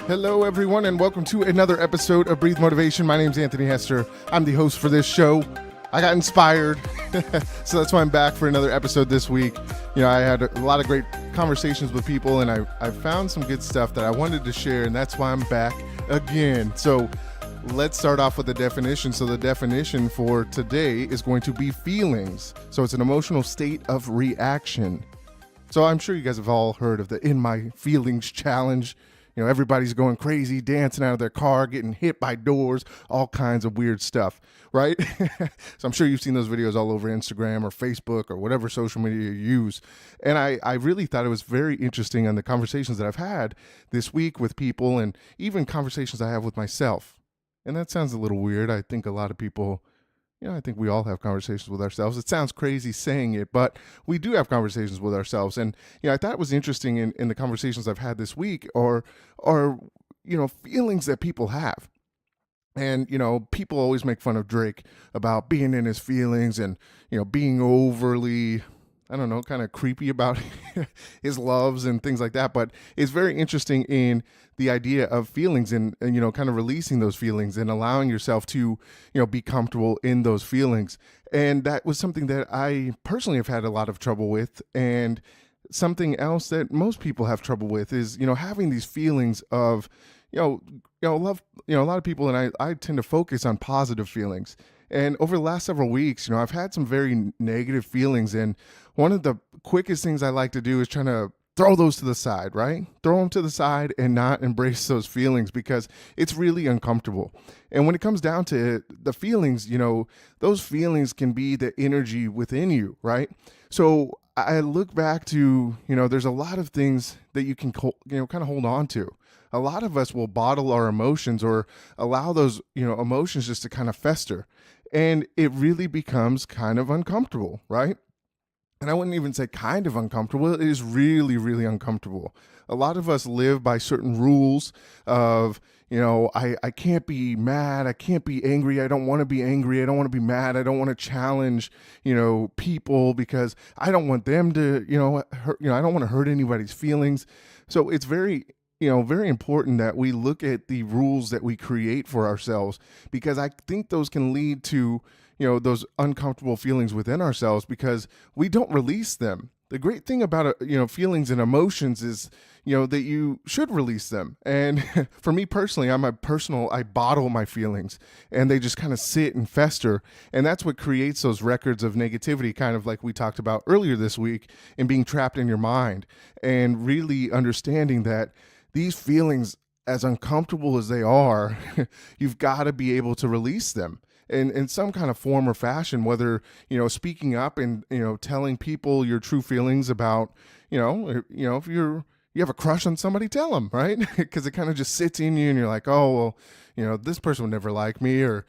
Hello, everyone, and welcome to another episode of Breathe Motivation. My name's Anthony Hester. I'm the host for this show. I got inspired, so that's why I'm back for another episode this week. You know, I had a lot of great conversations with people, and I found some good stuff that I wanted to share, and that's why I'm back again. So let's start off with the definition. So the definition for today is going to be feelings. So it's an emotional state of reaction. So I'm sure you guys have all heard of the In My Feelings challenge. You know, everybody's going crazy, dancing out of their car, getting hit by doors, all kinds of weird stuff, right? So I'm sure you've seen those videos all over Instagram or Facebook or whatever social media you use. And I really thought it was very interesting on the conversations that I've had this week with people and even conversations I have with myself. And that sounds a little weird. I think a lot of people, I think we all have conversations with ourselves. It sounds crazy saying it, but we do have conversations with ourselves. And, I thought it was interesting in the conversations I've had this week or feelings that people have. And, people always make fun of Drake about being in his feelings and, being overly, I don't know, kind of creepy about his loves and things like that. But it's very interesting in the idea of feelings and kind of releasing those feelings and allowing yourself to, be comfortable in those feelings. And that was something that I personally have had a lot of trouble with. And something else that most people have trouble with is, having these feelings of, love, a lot of people, and I tend to focus on positive feelings. And over the last several weeks, I've had some very negative feelings. And one of the quickest things I like to do is trying to throw those to the side, right? Throw them to the side and not embrace those feelings because it's really uncomfortable. And when it comes down to it, the feelings, those feelings can be the energy within you, right? So I look back to, there's a lot of things that you can, kind of hold on to. A lot of us will bottle our emotions or allow those, emotions just to kind of fester. And it really becomes kind of uncomfortable, right? And I wouldn't even say kind of uncomfortable. It is really, really uncomfortable. A lot of us live by certain rules of, I can't be mad. I can't be angry. I don't want to be angry. I don't want to be mad. I don't want to challenge, people because I don't want them to, hurt, I don't want to hurt anybody's feelings. So it's very important that we look at the rules that we create for ourselves, because I think those can lead to, those uncomfortable feelings within ourselves because we don't release them. The great thing about, feelings and emotions is, that you should release them. And for me personally, I bottle my feelings and they just kind of sit and fester. And that's what creates those records of negativity, kind of like we talked about earlier this week, and being trapped in your mind and really understanding that these feelings, as uncomfortable as they are, you've got to be able to release them in some kind of form or fashion, whether, speaking up and, telling people your true feelings about, if you have a crush on somebody, tell them, right? Because it kind of just sits in you and you're like, oh, well, this person would never like me, or,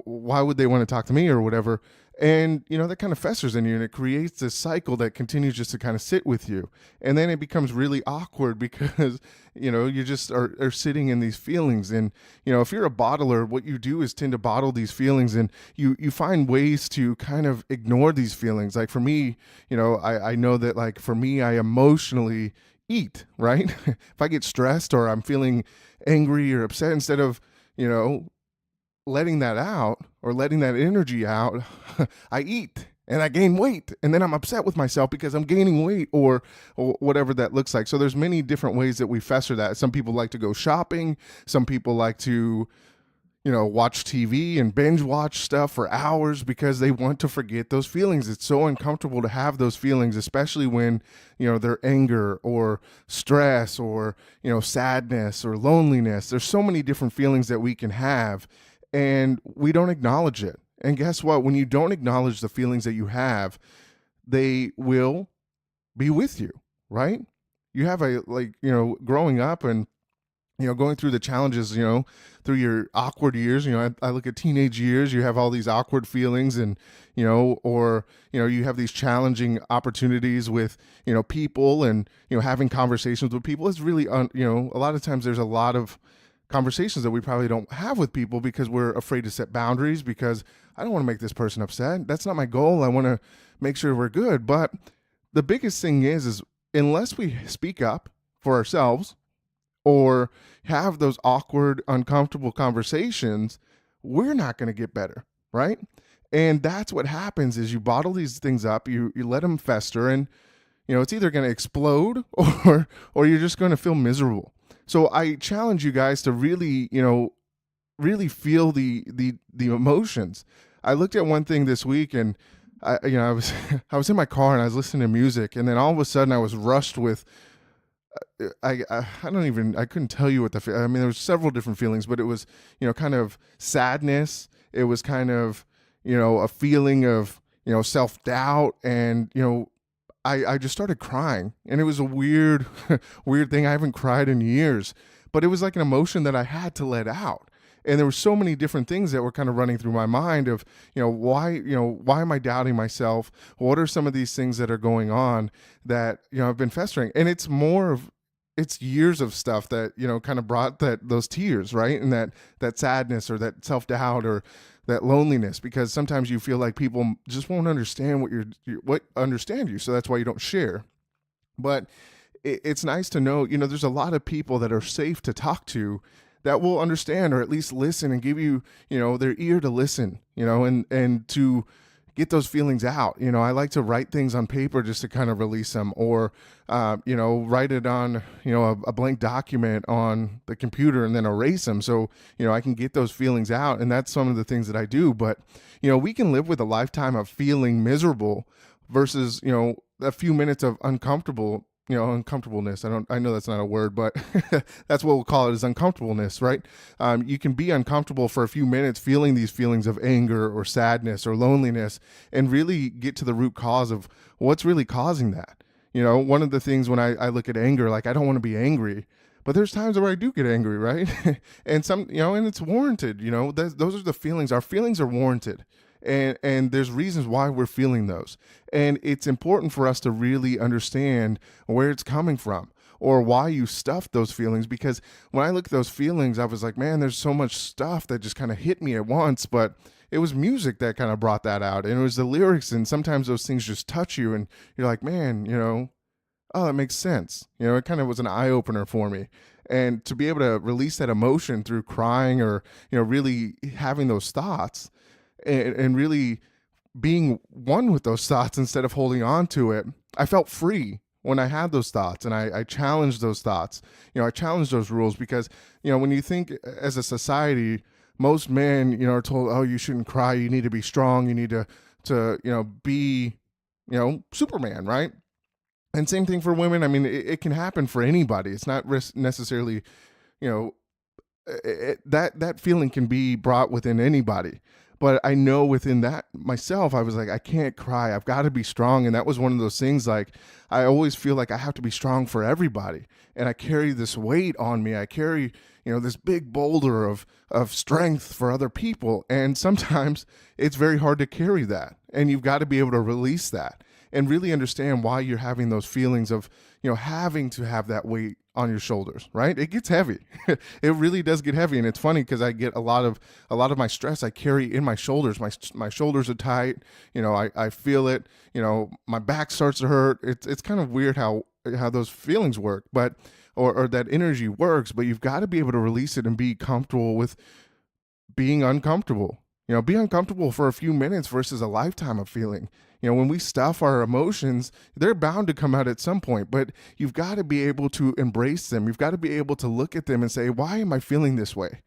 why would they want to talk to me or whatever. And, that kind of festers in you and it creates this cycle that continues just to kind of sit with you. And then it becomes really awkward because, you just are sitting in these feelings. And, if you're a bottler, what you do is tend to bottle these feelings and you find ways to kind of ignore these feelings. Like for me, I know that like for me, I emotionally eat, right? If I get stressed or I'm feeling angry or upset, instead of, letting that out or letting that energy out, I eat and I gain weight, and then I'm upset with myself because I'm gaining weight or whatever that looks like. So there's many different ways that we fester that. Some people like to go shopping. Some people like to, watch TV and binge watch stuff for hours because they want to forget those feelings. It's so uncomfortable to have those feelings, especially when, they're anger or stress or, sadness or loneliness. There's so many different feelings that we can have, and we don't acknowledge it. And guess what? When you don't acknowledge the feelings that you have, they will be with you, right? You have growing up and, going through the challenges, through your awkward years, I look at teenage years, you have all these awkward feelings and, or, you have these challenging opportunities with, people and, having conversations with people. It's really, a lot of times there's a lot of conversations that we probably don't have with people because we're afraid to set boundaries because I don't want to make this person upset. That's not my goal. I want to make sure we're good. But the biggest thing is unless we speak up for ourselves or have those awkward, uncomfortable conversations, we're not going to get better, right? And that's what happens is you bottle these things up, you let them fester, and it's either going to explode or you're just going to feel miserable. So I challenge you guys to really, really feel the emotions. I looked at one thing this week, and I was I was in my car and I was listening to music, and then all of a sudden I was rushed with I couldn't tell you what I mean, there was several different feelings, but it was kind of sadness. It was kind of a feeling of self doubt, and I just started crying, and it was a weird weird thing. I haven't cried in years, but it was like an emotion that I had to let out. And there were so many different things that were kind of running through my mind of, why am I doubting myself? What are some of these things that are going on that, have been festering? And it's years of stuff that, kind of brought those tears, right? And that sadness or that self-doubt or that loneliness, because sometimes you feel like people just won't understand what understand you. So that's why you don't share. But it's nice to know, there's a lot of people that are safe to talk to that will understand, or at least listen and give you, their ear to listen, and to get those feelings out. I like to write things on paper just to kind of release them, or, write it on, a blank document on the computer and then erase them. So, I can get those feelings out. And that's some of the things that I do. But, we can live with a lifetime of feeling miserable versus, a few minutes of uncomfortableness. I know that's not a word, but that's what we'll call it, is uncomfortableness, right? You can be uncomfortable for a few minutes feeling these feelings of anger or sadness or loneliness, and really get to the root cause of what's really causing that. One of the things when I look at anger, like, I don't want to be angry, but there's times where I do get angry, right? And and it's warranted. Those are the feelings. Our feelings are warranted. And there's reasons why we're feeling those. And it's important for us to really understand where it's coming from, or why you stuffed those feelings. Because when I look at those feelings, I was like, man, there's so much stuff that just kind of hit me at once. But it was music that kind of brought that out. And it was the lyrics. And sometimes those things just touch you, and you're like, man, oh, that makes sense. It kind of was an eye opener for me. And to be able to release that emotion through crying, or, really having those thoughts, and really being one with those thoughts instead of holding on to it, I felt free when I had those thoughts, and I challenged those thoughts. I challenged those rules, because, when you think as a society, most men, are told, oh, you shouldn't cry. You need to be strong. You need to be, Superman, right? And same thing for women. I mean, it can happen for anybody. It's not necessarily, that feeling can be brought within anybody. But I know within that myself, I was like, I can't cry. I've got to be strong. And that was one of those things, like, I always feel like I have to be strong for everybody. And I carry this weight on me. I carry, this big boulder of strength for other people. And sometimes it's very hard to carry that. And you've got to be able to release that and really understand why you're having those feelings of, having to have that weight on your shoulders, right? It gets heavy. It really does get heavy. And it's funny, because I get a lot of my stress I carry in my shoulders. My shoulders are tight. I feel it. My back starts to hurt. It's kind of weird how those feelings work, but, or that energy works, but you've got to be able to release it and be comfortable with being uncomfortable. Be uncomfortable for a few minutes versus a lifetime of feeling. When we stuff our emotions, they're bound to come out at some point, but you've got to be able to embrace them. You've got to be able to look at them and say, why am I feeling this way?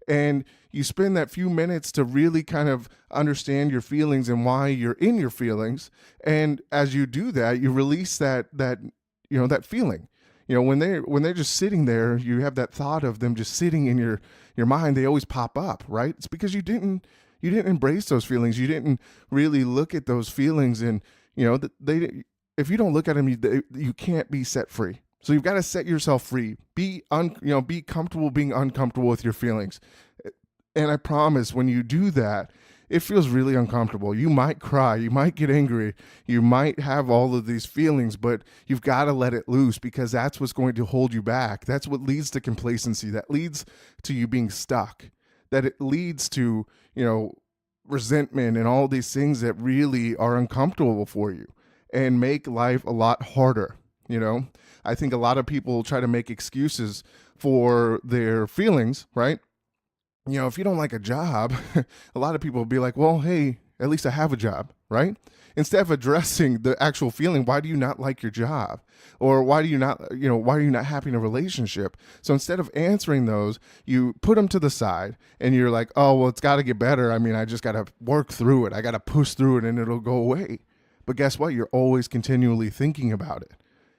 And you spend that few minutes to really kind of understand your feelings and why you're in your feelings. And as you do that, you release that feeling. When they're just sitting there, you have that thought of them just sitting in your mind. They always pop up, right? It's because you didn't embrace those feelings. You didn't really look at those feelings, and if you don't look at them, you can't be set free. So you've got to set yourself free. Be comfortable being uncomfortable with your feelings. And I promise, when you do that, it feels really uncomfortable. You might cry, you might get angry, you might have all of these feelings, but you've got to let it loose, because that's what's going to hold you back. That's what leads to complacency. That leads to you being stuck. That it leads to, resentment and all these things that really are uncomfortable for you and make life a lot harder. I think a lot of people try to make excuses for their feelings, right? If you don't like a job, a lot of people will be like, well, hey, at least I have a job, right? Instead of addressing the actual feeling, why do you not like your job? Or why are you not happy in a relationship? So instead of answering those, you put them to the side and you're like, oh, well, it's got to get better. I mean, I just got to work through it. I got to push through it and it'll go away. But guess what? You're always continually thinking about it.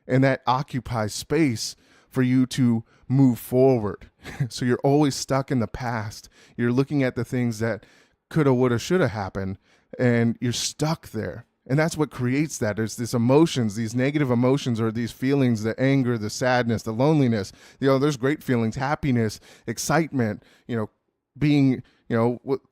And that occupies space for you to move forward. So you're always stuck in the past. You're looking at the things that coulda, woulda, shoulda happened, and you're stuck there. And that's what creates that. It's these emotions, these negative emotions, or these feelings, the anger, the sadness, the loneliness. There's great feelings, happiness, excitement, being,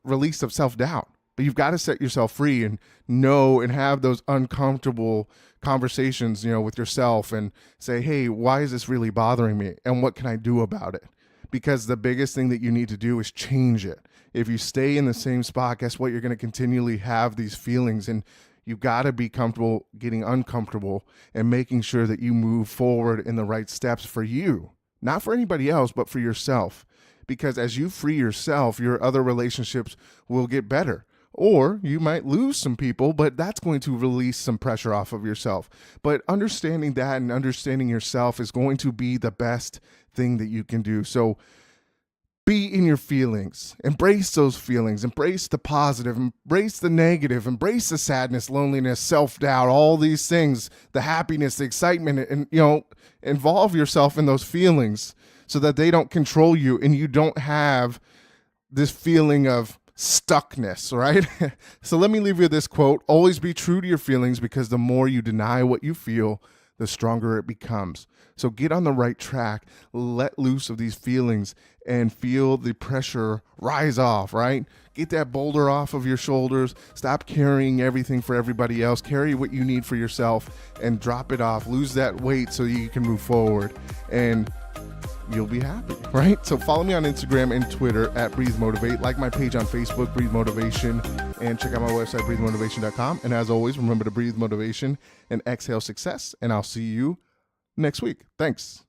release of self-doubt. But you've got to set yourself free and know and have those uncomfortable conversations, with yourself and say, hey, why is this really bothering me? And what can I do about it? Because the biggest thing that you need to do is change it. If you stay in the same spot, guess what? You're going to continually have these feelings, and you've got to be comfortable getting uncomfortable and making sure that you move forward in the right steps for you, not for anybody else, but for yourself. Because as you free yourself, your other relationships will get better. Or you might lose some people, but that's going to release some pressure off of yourself. But understanding that and understanding yourself is going to be the best thing that you can do. So be in your feelings, embrace those feelings, embrace the positive, embrace the negative, embrace the sadness, loneliness, self-doubt, all these things, the happiness, the excitement, and, involve yourself in those feelings so that they don't control you and you don't have this feeling of stuckness, right? So let me leave you with this quote. Always be true to your feelings, because the more you deny what you feel, the stronger it becomes. So get on the right track, let loose of these feelings and feel the pressure rise off, right? Get that boulder off of your shoulders. Stop carrying everything for everybody else. Carry what you need for yourself and drop it off. Lose that weight so you can move forward, and you'll be happy, right? So follow me on Instagram and Twitter at Breathe Motivate. Like my page on Facebook, Breathe Motivation, and check out my website, breathemotivation.com. And as always, remember to breathe motivation and exhale success. And I'll see you next week. Thanks.